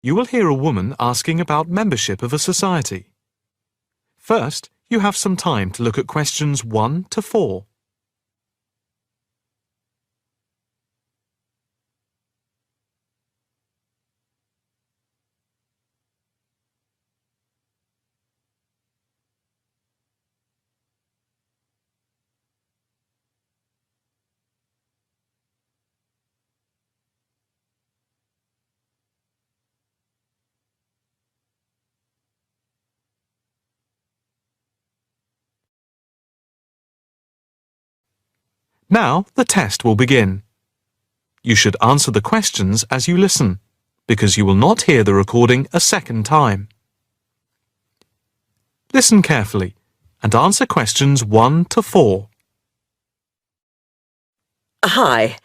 You will hear a woman asking about membership of a society. First, you have some time to look at questions 1 to 4. Now the test will begin. You should answer the questions as you listen, because you will not hear the recording a second time. Listen carefully and answer questions 1 to 4. Hi.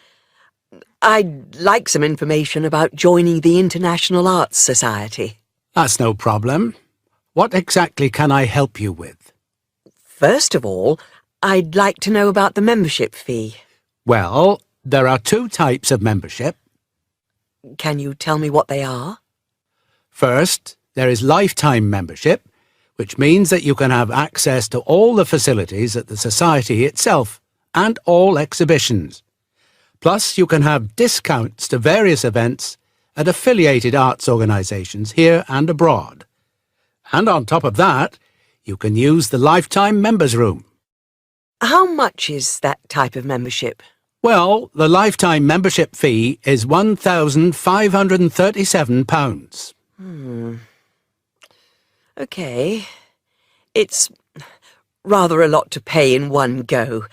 I'd like some information about joining the International Arts Society. That's no problem. What exactly can I help you with? First of all, I'd like to know about the membership fee. Well, there are 2 types of membership. Can you tell me what they are? First, there is lifetime membership, which means that you can have access to all the facilities at the Society itself and all exhibitions. Plus, you can have discounts to various events at affiliated arts organisations here and abroad. And on top of that, you can use the lifetime members' room. How much is that type of membership? Well, the lifetime membership fee is £1,537. OK. It's rather a lot to pay in one go.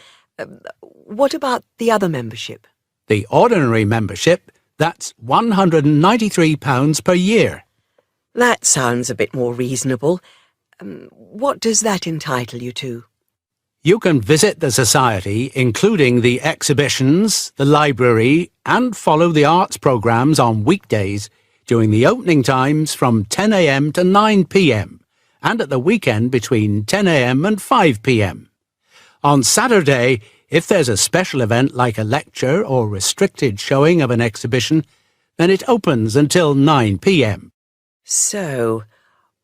What about the other membership? The ordinary membership, that's £193 per year. That sounds a bit more reasonable. What does that entitle you to? You can visit the Society, including the exhibitions, the library, and follow the arts programmes on weekdays during the opening times from 10 a.m. to 9 p.m. and at the weekend between 10 a.m. and 5 p.m. On Saturday, if there's a special event like a lecture or restricted showing of an exhibition, then it opens until 9 p.m. So,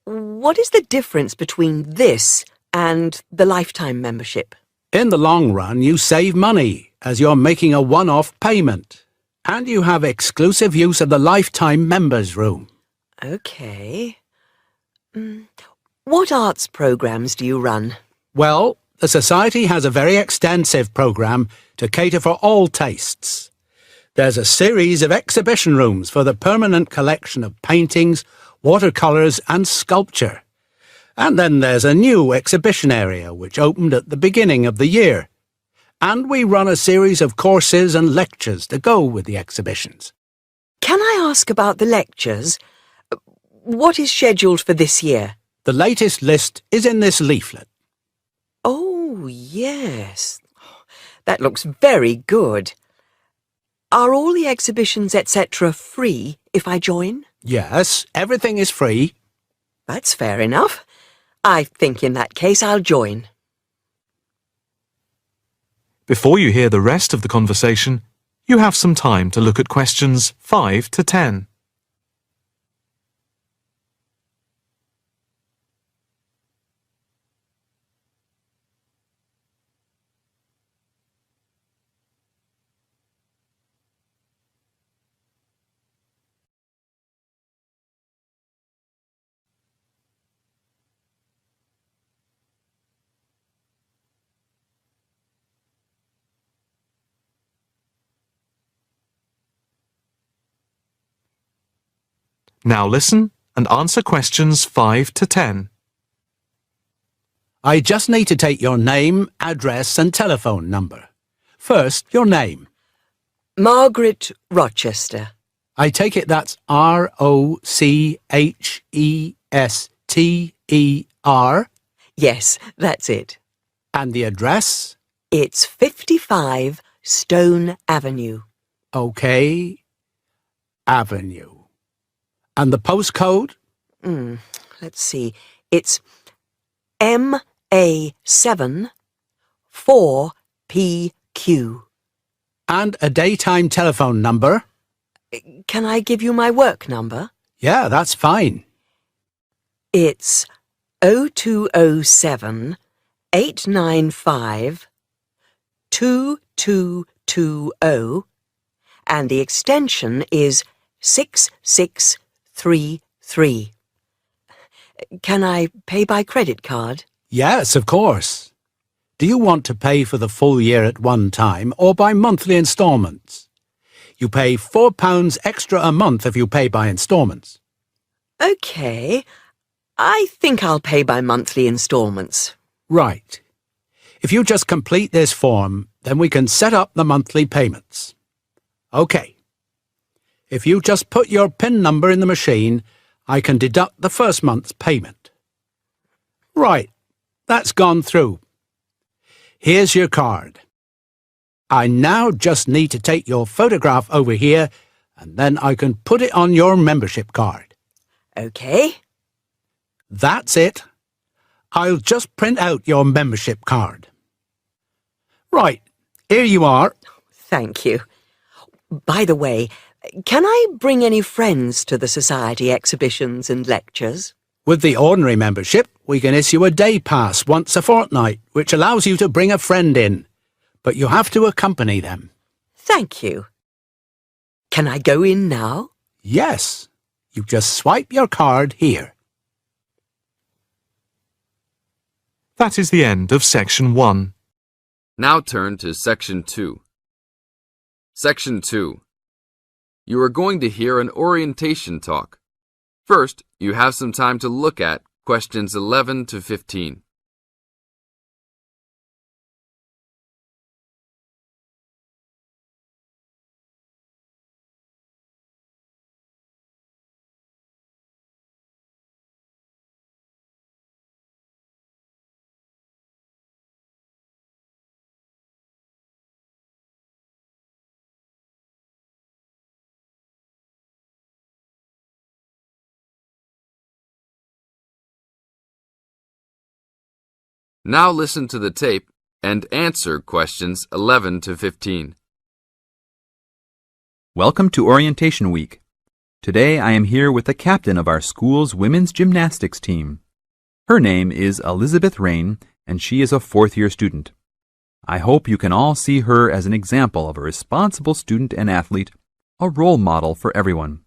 what is the difference between this and the lifetime membership? In the long run, you save money as you're making a one-off payment, and you have exclusive use of the lifetime members' room. OK. What arts programmes do you run? Well, the Society has a very extensive programme to cater for all tastes. There's a series of exhibition rooms for the permanent collection of paintings, watercolours and sculpture. And then there's a new exhibition area which opened at the beginning of the year. And we run a series of courses and lectures to go with the exhibitions. Can I ask about the lectures? What is scheduled for this year? The latest list is in this leaflet. Oh, yes. That looks very good. Are all the exhibitions, etc., free if I join? Yes, everything is free. That's fair enough. I think in that case I'll join. Before you hear the rest of the conversation, you have some time to look at questions 5 to 10. Now listen and answer questions 5 to 10. I just need to take your name, address and telephone number. First, your name. Margaret Rochester. I take it that's R-O-C-H-E-S-T-E-R? Yes, that's it. And the address? It's 55 Stone Avenue. OK. Avenue. And the postcode? Let's see. It's MA7 4PQ. And a daytime telephone number? Can I give you my work number? Yeah, that's fine. It's 0207 895 2220 and the extension is 6633. Can I pay by credit card? Yes, of course. Do you want to pay for the full year at one time or by monthly instalments? You pay £4 extra a month if you pay by instalments. OK. I think I'll pay by monthly instalments. Right. If you just complete this form, then we can set up the monthly payments. OK. If you just put your PIN number in the machine, I can deduct the first month's payment. Right. That's gone through. Here's your card. I now just need to take your photograph over here, and then I can put it on your membership card. OK. That's it. I'll just print out your membership card. Right, here you are. Thank you. By the way, can I bring any friends to the Society exhibitions and lectures? With the ordinary membership, we can issue a day pass once a fortnight, which allows you to bring a friend in. But you have to accompany them. Thank you. Can I go in now? Yes, you just swipe your card here. That is the end of Section 1. Now turn to Section 2. Section 2. You are going to hear an orientation talk. First, you have some time to look at questions 11 to 15. Now listen to the tape and answer questions 11 to 15. Welcome to Orientation Week. Today I am here with the captain of our school's women's gymnastics team. Her name is Elizabeth Rain, and she is a fourth-year student. I hope you can all see her as an example of a responsible student and athlete, a role model for everyone.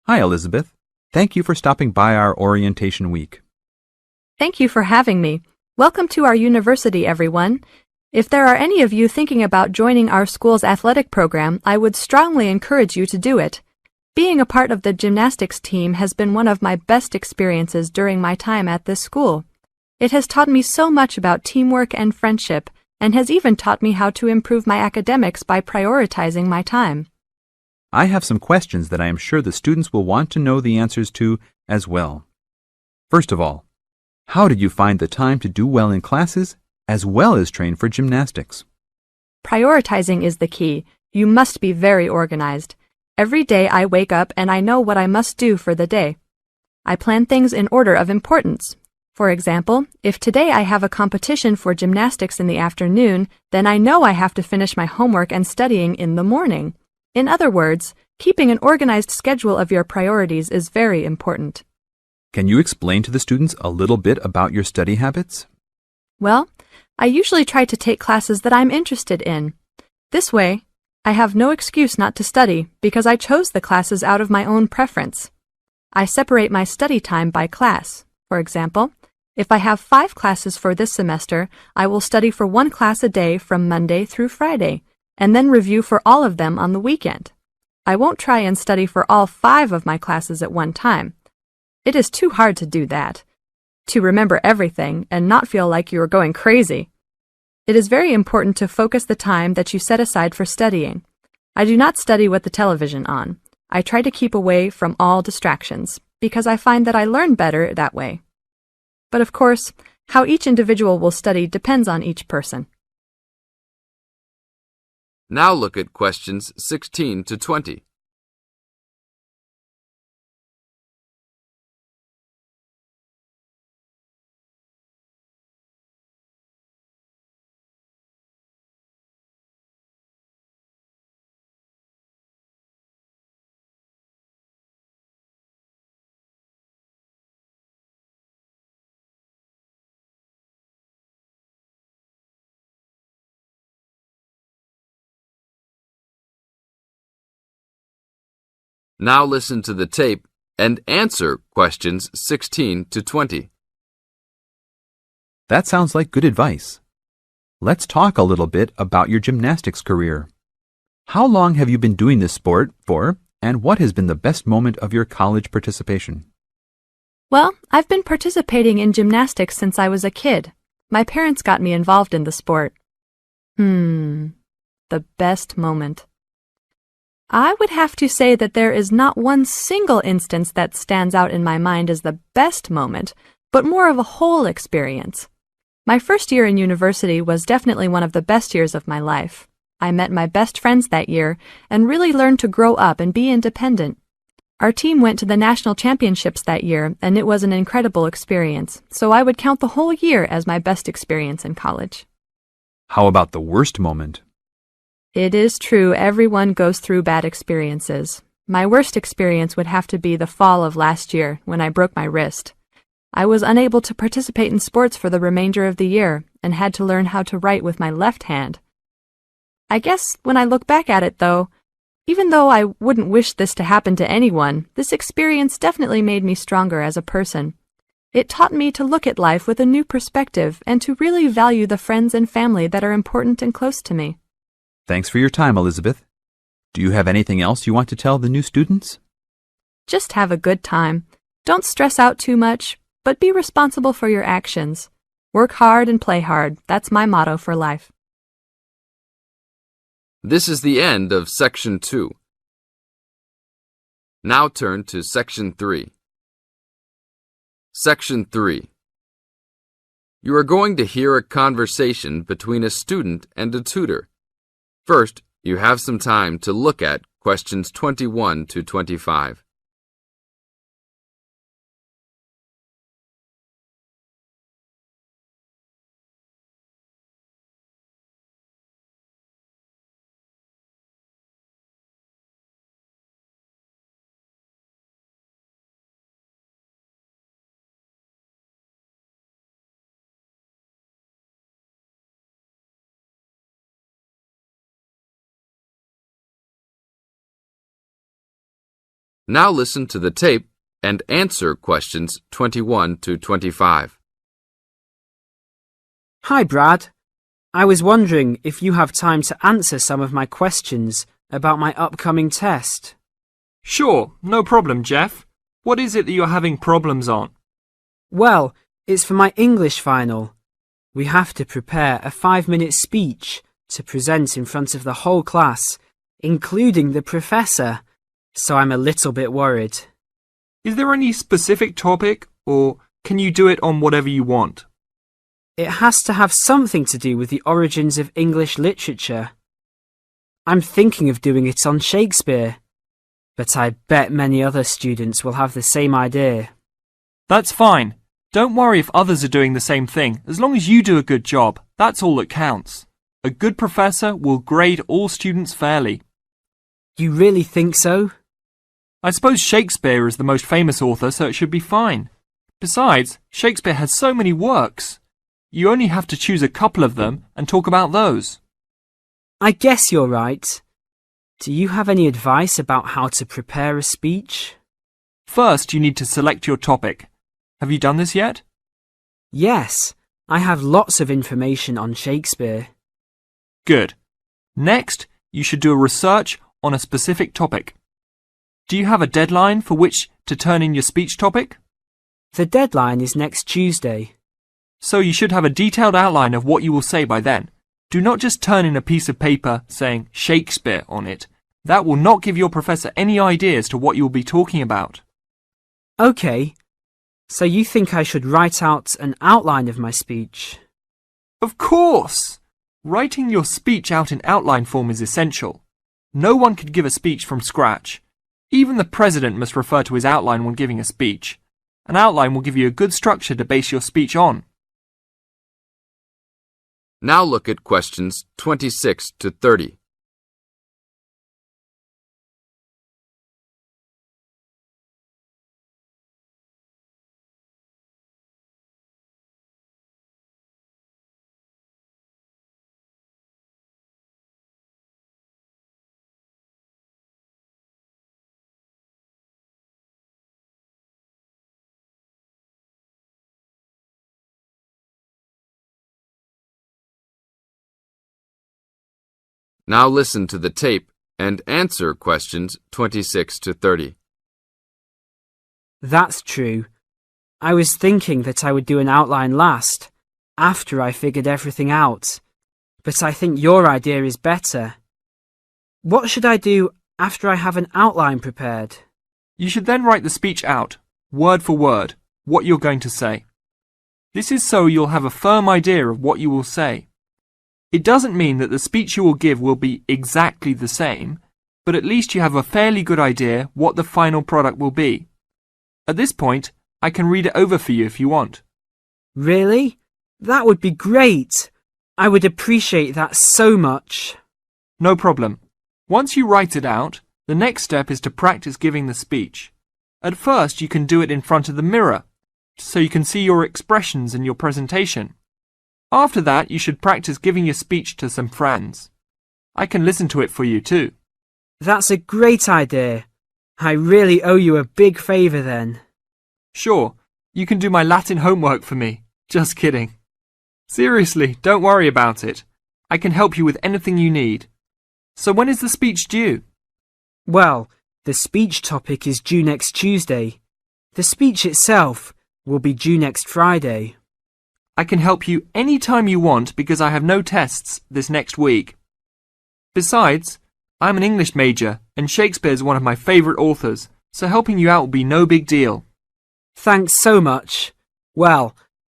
Hi, Elizabeth. Thank you for stopping by our Orientation Week. Thank you for having me. Welcome to our university, everyone. If there are any of you thinking about joining our school's athletic program, I would strongly encourage you to do it. Being a part of the gymnastics team has been one of my best experiences during my time at this school. It has taught me so much about teamwork and friendship, and has even taught me how to improve my academics by prioritizing my time. I have some questions that I am sure the students will want to know the answers to as well. First of all, how did you find the time to do well in classes as well as train for gymnastics? Prioritizing is the key. You must be very organized. Every day I wake up and I know what I must do for the day. I plan things in order of importance. For example, if today I have a competition for gymnastics in the afternoon, then I know I have to finish my homework and studying in the morning. In other words, keeping an organized schedule of your priorities is very important. Can you explain to the students a little bit about your study habits? Well, I usually try to take classes that I'm interested in. This way, I have no excuse not to study because I chose the classes out of my own preference. I separate my study time by class. For example, if I have 5 classes for this semester, I will study for 1 class a day from Monday through Friday, and then review for all of them on the weekend. I won't try and study for all 5 of my classes at one time. It is too hard to do that, to remember everything and not feel like you are going crazy. It is very important to focus the time that you set aside for studying. I do not study with the television on. I try to keep away from all distractions, because I find that I learn better that way. But of course, how each individual will study depends on each person. Now look at questions 16 to 20. Now listen to the tape and answer questions 16 to 20. That sounds like good advice. Let's talk a little bit about your gymnastics career. How long have you been doing this sport for, and what has been the best moment of your college participation? Well, I've been participating in gymnastics since I was a kid. My parents got me involved in the sport. The best moment. I would have to say that there is not one single instance that stands out in my mind as the best moment, but more of a whole experience. My first year in university was definitely one of the best years of my life. I met my best friends that year and really learned to grow up and be independent. Our team went to the national championships that year, and it was an incredible experience, so I would count the whole year as my best experience in college. How about the worst moment? It is true everyone goes through bad experiences. My worst experience would have to be the fall of last year when I broke my wrist. I was unable to participate in sports for the remainder of the year and had to learn how to write with my left hand. I guess when I look back at it, though, even though I wouldn't wish this to happen to anyone, this experience definitely made me stronger as a person. It taught me to look at life with a new perspective and to really value the friends and family that are important and close to me. Thanks for your time, Elizabeth. Do you have anything else you want to tell the new students? Just have a good time. Don't stress out too much, but be responsible for your actions. Work hard and play hard. That's my motto for life. This is the end of Section 2. Now turn to Section 3. Section 3. You are going to hear a conversation between a student and a tutor. First, you have some time to look at questions 21 to 25. Now listen to the tape and answer questions 21 to 25. Hi, Brad. I was wondering if you have time to answer some of my questions about my upcoming test. Sure, no problem, Jeff. What is it that you're having problems on? Well, it's for my English final. We have to prepare a 5-minute speech to present in front of the whole class, including the professor. So I'm a little bit worried. Is there any specific topic, or can you do it on whatever you want? It has to have something to do with the origins of English literature. I'm thinking of doing it on Shakespeare, but I bet many other students will have the same idea. That's fine. Don't worry if others are doing the same thing. As long as you do a good job, that's all that counts. A good professor will grade all students fairly. You really think so? I suppose Shakespeare is the most famous author, so it should be fine. Besides, Shakespeare has so many works. You only have to choose a couple of them and talk about those. I guess you're right. Do you have any advice about how to prepare a speech? First, you need to select your topic. Have you done this yet? Yes, I have lots of information on Shakespeare. Good. Next, you should do a research on a specific topic. Do you have a deadline for which to turn in your speech topic? The deadline is next Tuesday. So you should have a detailed outline of what you will say by then. Do not just turn in a piece of paper saying Shakespeare on it. That will not give your professor any idea as to what you will be talking about. Okay, so you think I should write out an outline of my speech? Of course! Writing your speech out in outline form is essential. No one could give a speech from scratch. Even the president must refer to his outline when giving a speech. An outline will give you a good structure to base your speech on. Now look at questions 26 to 30. Now listen to the tape and answer questions 26 to 30. That's true. I was thinking that I would do an outline last, after I figured everything out. But I think your idea is better. What should I do after I have an outline prepared? You should then write the speech out, word for word, what you're going to say. This is so you'll have a firm idea of what you will say. It doesn't mean that the speech you will give will be exactly the same, but at least you have a fairly good idea what the final product will be. At this point, I can read it over for you if you want. Really? That would be great. I would appreciate that so much. No problem. Once you write it out, the next step is to practice giving the speech. At first, you can do it in front of the mirror, so you can see your expressions in your presentation. After that, you should practice giving your speech to some friends. I can listen to it for you too. That's a great idea. I really owe you a big favour then. Sure, you can do my Latin homework for me. Just kidding. Seriously, don't worry about it. I can help you with anything you need. So when is the speech due? Well, the speech topic is due next Tuesday. The speech itself will be due next Friday. I can help you any time you want because I have no tests this next week. Besides, I'm an English major and Shakespeare is one of my favourite authors, so helping you out will be no big deal. Thanks so much. Well,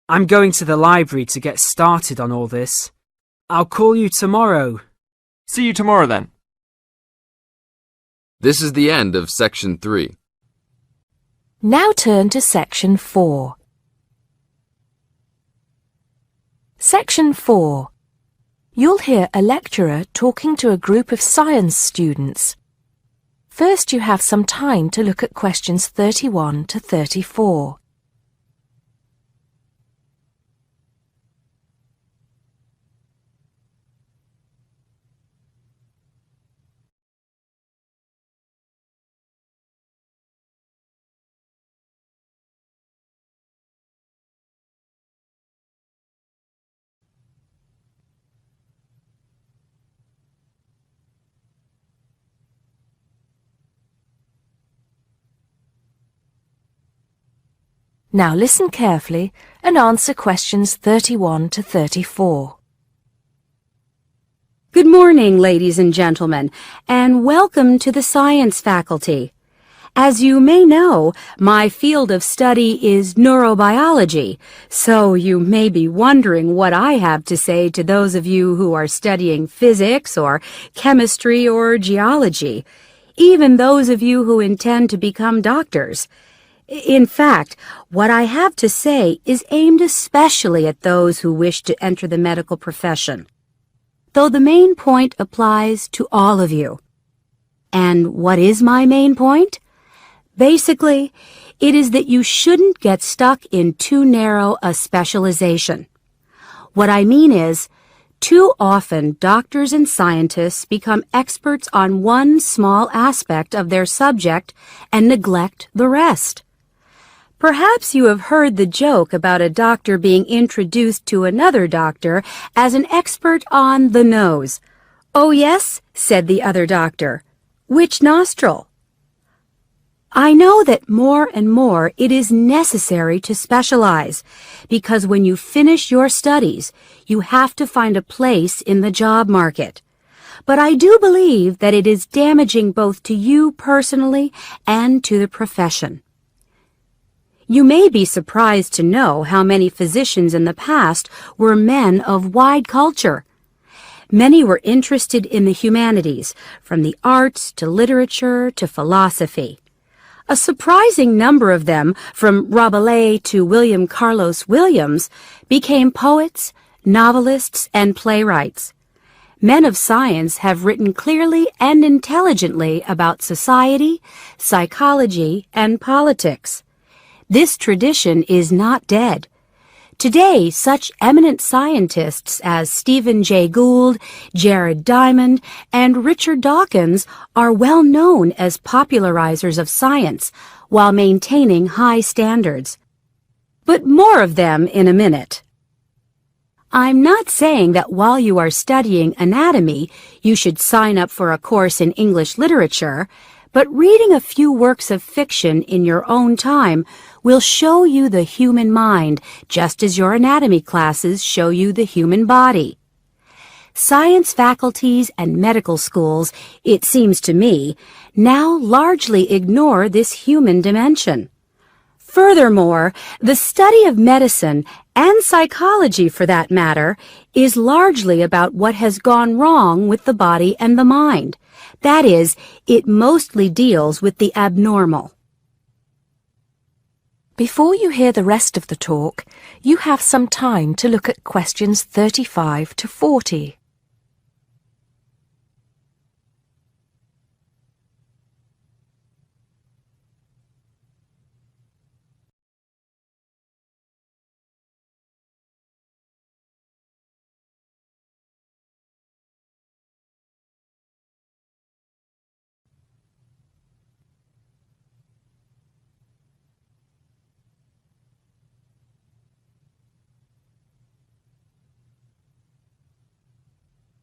I'm going to the library to get started on all this. I'll call you tomorrow. See you tomorrow then. This is the end of Section 3. Now turn to Section 4. Section 4. You'll hear a lecturer talking to a group of science students. First, you have some time to look at questions 31 to 34. Now listen carefully and answer questions 31 to 34. Good morning, ladies and gentlemen, and welcome to the science faculty. As you may know, my field of study is neurobiology, so you may be wondering what I have to say to those of you who are studying physics or chemistry or geology, even those of you who intend to become doctors. In fact, what I have to say is aimed especially at those who wish to enter the medical profession, though the main point applies to all of you. And what is my main point? Basically, it is that you shouldn't get stuck in too narrow a specialization. What I mean is, too often doctors and scientists become experts on one small aspect of their subject and neglect the rest. Perhaps you have heard the joke about a doctor being introduced to another doctor as an expert on the nose. "Oh yes," said the other doctor. "Which nostril?" I know that more and more it is necessary to specialize, because when you finish your studies, you have to find a place in the job market. But I do believe that it is damaging both to you personally and to the profession. You may be surprised to know how many physicians in the past were men of wide culture. Many were interested in the humanities, from the arts to literature to philosophy. A surprising number of them, from Rabelais to William Carlos Williams, became poets, novelists, and playwrights. Men of science have written clearly and intelligently about society, psychology, and politics. This tradition is not dead. Today, such eminent scientists as Stephen Jay Gould, Jared Diamond, and Richard Dawkins are well known as popularizers of science while maintaining high standards. But more of them in a minute. I'm not saying that while you are studying anatomy, you should sign up for a course in English literature, but reading a few works of fiction in your own time will show you the human mind, just as your anatomy classes show you the human body. Science faculties and medical schools, it seems to me, now largely ignore this human dimension. Furthermore, the study of medicine, and psychology for that matter, is largely about what has gone wrong with the body and the mind. That is, it mostly deals with the abnormal. Before you hear the rest of the talk, you have some time to look at questions 35 to 40.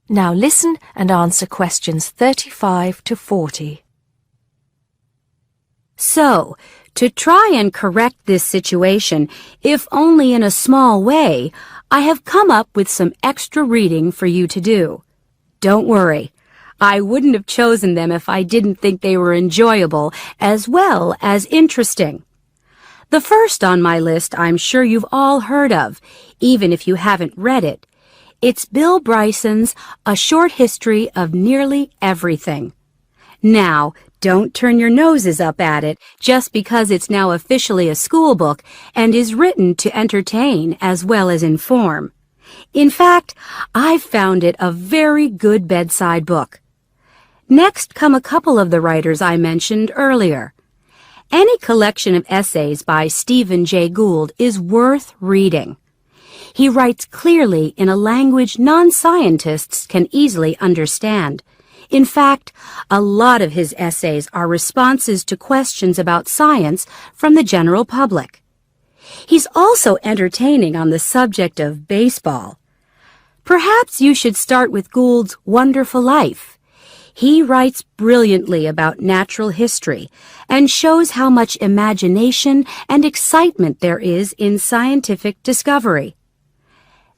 Now listen and answer questions 35 to 40. So, to try and correct this situation, if only in a small way, I have come up with some extra reading for you to do. Don't worry, I wouldn't have chosen them if I didn't think they were enjoyable as well as interesting. The first on my list I'm sure you've all heard of, even if you haven't read it. It's Bill Bryson's A Short History of Nearly Everything. Now, don't turn your noses up at it just because it's now officially a school book and is written to entertain as well as inform. In fact, I've found it a very good bedside book. Next come a couple of the writers I mentioned earlier. Any collection of essays by Stephen Jay Gould is worth reading. He writes clearly in a language non-scientists can easily understand. In fact, a lot of his essays are responses to questions about science from the general public. He's also entertaining on the subject of baseball. Perhaps you should start with Gould's Wonderful Life. He writes brilliantly about natural history and shows how much imagination and excitement there is in scientific discovery.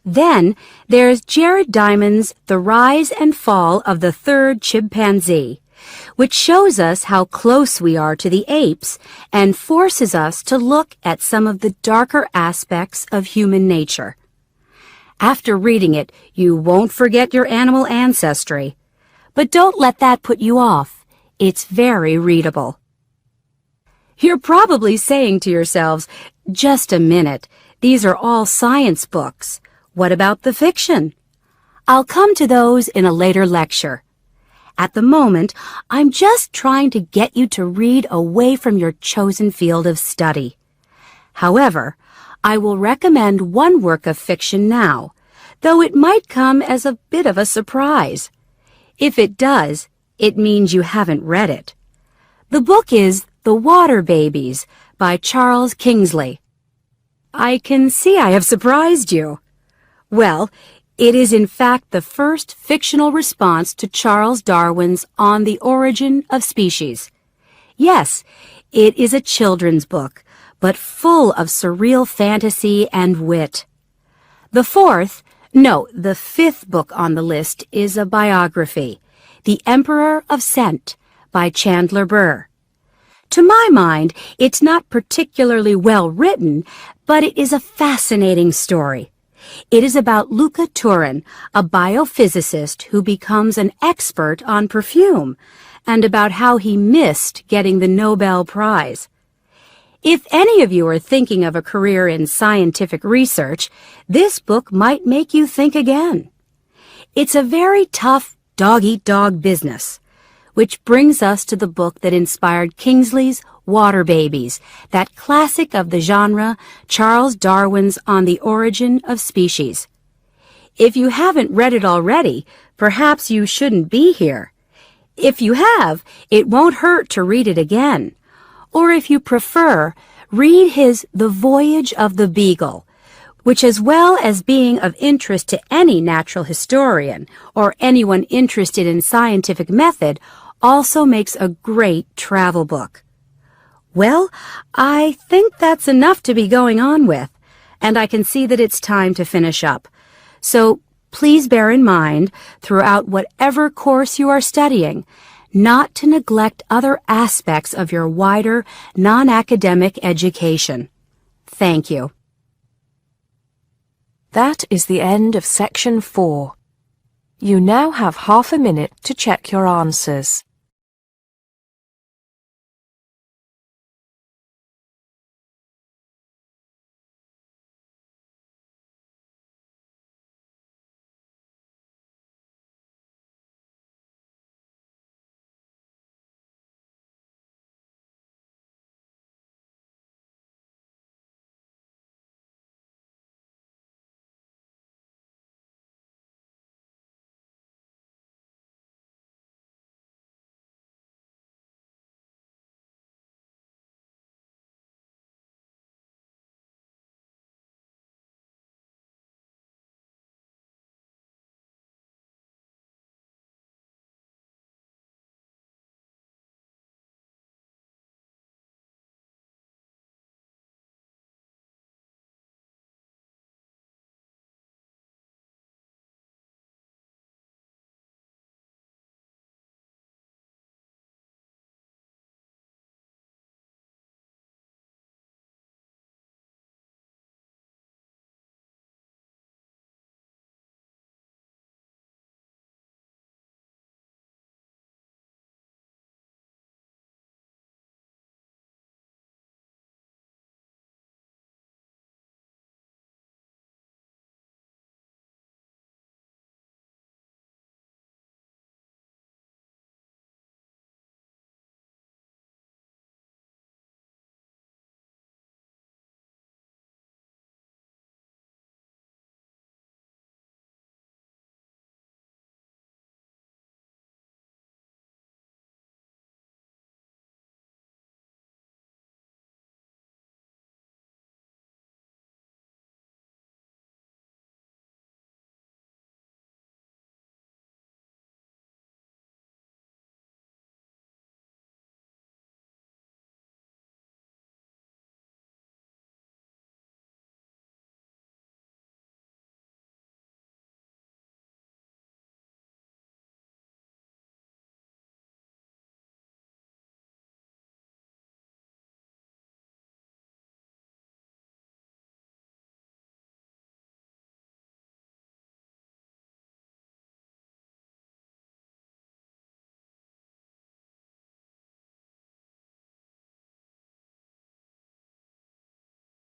Then there's Jared Diamond's The Rise and Fall of the Third Chimpanzee, which shows us how close we are to the apes and forces us to look at some of the darker aspects of human nature. After reading it, you won't forget your animal ancestry. But don't let that put you off. It's very readable. You're probably saying to yourselves, just a minute, these are all science books. What about the fiction? I'll come to those in a later lecture. At the moment, I'm just trying to get you to read away from your chosen field of study. However, I will recommend one work of fiction now, though it might come as a bit of a surprise. If it does, it means you haven't read it. The book is The Water Babies by Charles Kingsley. I can see I have surprised you. Well, it is in fact the first fictional response to Charles Darwin's On the Origin of Species. Yes, it is a children's book, but full of surreal fantasy and wit. The fifth book on the list is a biography, The Emperor of Scent by Chandler Burr. To my mind, it's not particularly well written, but it is a fascinating story. It is about Luca Turin, a biophysicist who becomes an expert on perfume, and about how he missed getting the Nobel Prize. If any of you are thinking of a career in scientific research, this book might make you think again. It's a very tough dog-eat-dog business, which brings us to the book that inspired Kingsley's Water Babies, that classic of the genre, Charles Darwin's On the Origin of Species. If you haven't read it already, perhaps you shouldn't be here. If you have, it won't hurt to read it again. Or if you prefer, read his The Voyage of the Beagle, which, as well as being of interest to any natural historian or anyone interested in scientific method, also makes a great travel book. Well, I think that's enough to be going on with, and I can see that it's time to finish up. So please bear in mind, throughout whatever course you are studying, not to neglect other aspects of your wider, non-academic education. Thank you. That is the end of Section 4. You now have half a minute to check your answers.